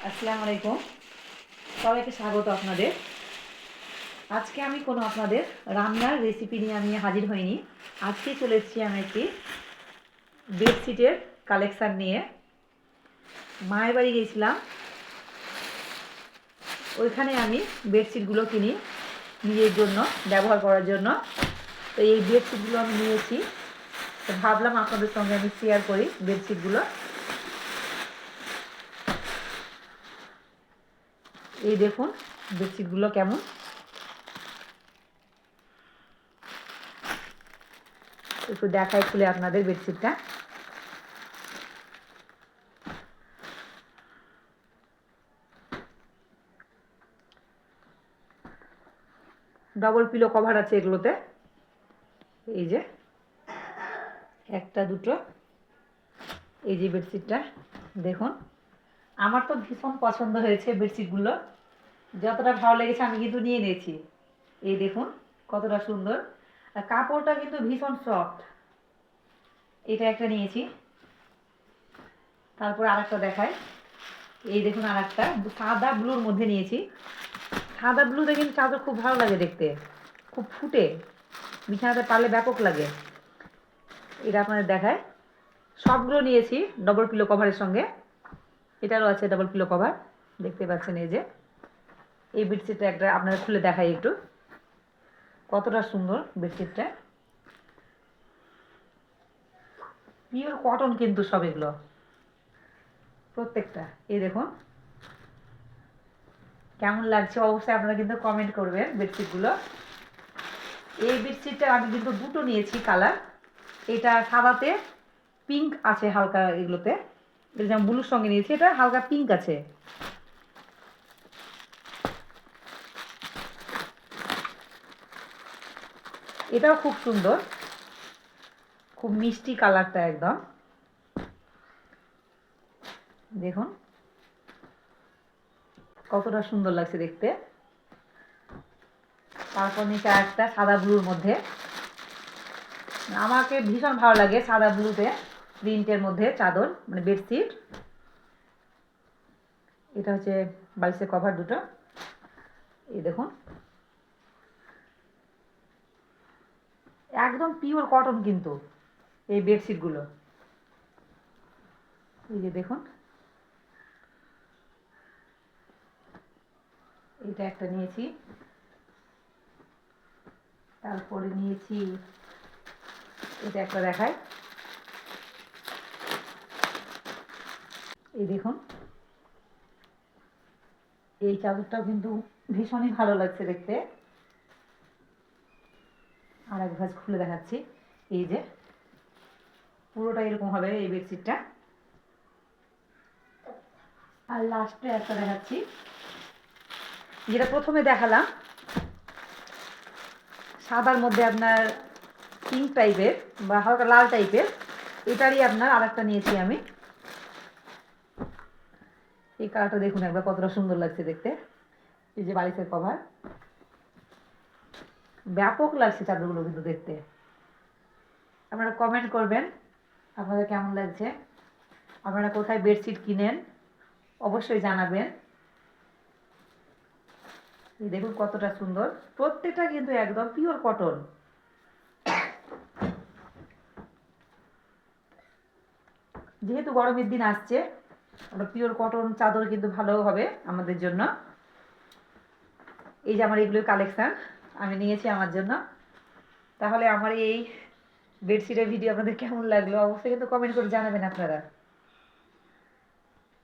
আসসালামু আলাইকুম, সবাইকে স্বাগত আপনাদের। আজকে আমি কোনো আপনাদের রান্নার রেসিপি নিয়ে আমি হাজির হইনি। আজকে চলে এসেছি আমি একটি বেডশিটের কালেকশান নিয়ে। মায়ের বাড়ি গিয়েছিলাম, ওইখানে আমি বেডশিটগুলো কিনি নিজের জন্য ব্যবহার করার জন্য। তো এই বেডশিটগুলো আমি নিয়েছি, তো ভাবলাম আপনাদের সঙ্গে আমি শেয়ার করি বেডশিটগুলো। এই দেখুন বেডশিটগুলো কেমন, একটু দেখাই খুলে আপনাদের বেডশিটটা। ডবল পিলো কভার আছে এগুলোতে, এই যে একটা দুটো। এই যে বেডশিটটা দেখুন, আমার তো ভীষণ পছন্দ হয়েছে বেডশিটগুলো। যতটা ভালো লেগেছে আমি কিন্তু নিয়ে নিয়েছি। এই দেখুন কতটা সুন্দর, আর কাপড়টা কিন্তু ভীষণ সফট। এটা একটা নিয়েছি, তারপর আর একটা দেখাই। এই দেখুন আর একটা সাদা ব্লুর মধ্যে নিয়েছি। সাদা ব্লুতে কিন্তু চাদর খুব ভালো লাগে দেখতে, খুব ফুটে, বিছানাতে পারলে ব্যাপক লাগে। এটা আপনাদের দেখায়। সবগুলো নিয়েছি ডবল পিলো কভারের সঙ্গে। এটারও আছে ডবল পিলো কভার, দেখতে পাচ্ছেন। এই যে এই বেডশিটটা একটা আপনাদের খুলে দেখাই একটু, কতটা সুন্দর বেডশিটটা। পিওর কটন কিন্তু সব এগুলো প্রত্যেকটা। এই দেখুন কেমন লাগছে অবশ্যই আপনারা কিন্তু কমেন্ট করবেন বেডশিটগুলো। এই বেডশিটটা আমি কিন্তু দুটো নিয়েছি কালার। এটা সাদাতে পিঙ্ক আছে হালকা, এগুলোতে এটা যেমন ব্লুর সঙ্গে নিয়েছি, এটা হালকা পিঙ্ক আছে। এটাও খুব সুন্দর, খুব মিষ্টি কালারটা একদম। দেখুন কতটা সুন্দর লাগছে দেখতে। তারপর নিচে একটা সাদা ব্লুর মধ্যে, আমাকে ভীষণ ভালো লাগে সাদা ব্লুতে প্রিন্টের মধ্যে চাদর, মানে বেডশিট। এটা হচ্ছে বালিশের কভার দুটো। এই দেখুন একদম পিওর কটন কিন্তু এই বেডশিটগুলো। এই যে দেখুন, এটা একটা নিয়েছি, তারপরে নিয়েছি এটা একটা দেখায়। এই দেখুন এই চাদরটাও কিন্তু ভীষণই ভালো লাগছে দেখতে। আর এক ভাঁজ খুলে দেখাচ্ছি। এই যে পুরোটা এরকম হবে এই বেডশিটটা। আর লাস্টে একটা দেখাচ্ছি, যেটা প্রথমে দেখালাম সাদার মধ্যে আপনার পিঙ্ক টাইপের বা হালকা লাল টাইপের, এটারই আপনার আর একটা নিয়েছি আমি। এই কালারটা দেখুন একবার কতটা সুন্দর লাগছে দেখতে। এই যে বালিশের কভার, ব্যাপক লাগছে চাদরগুলো কিন্তু দেখতে। আপনারা কমেন্ট করবেন আপনাদের কেমন লাগছে, আপনারা কোথায় বেডশিট কিনেন অবশ্যই জানাবেন। এই দেখুন কতটা সুন্দর, প্রত্যেকটা কিন্তু একদম পিওর কটন। যেহেতু গরমের দিন আসছে, পিওর কটন চাদর কিন্তু ভালো হবে আমাদের জন্য। এই যে আমার এগুলোর কালেকশান আমি নিয়েছি আমার জন্য। তাহলে আমার এই বেডশিটের ভিডিও আপনাদের কেমন লাগলো অবশ্যই কিন্তু কমেন্ট করে জানাবেন আপনারা।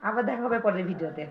আবার দেখা হবে পরের ভিডিওতে।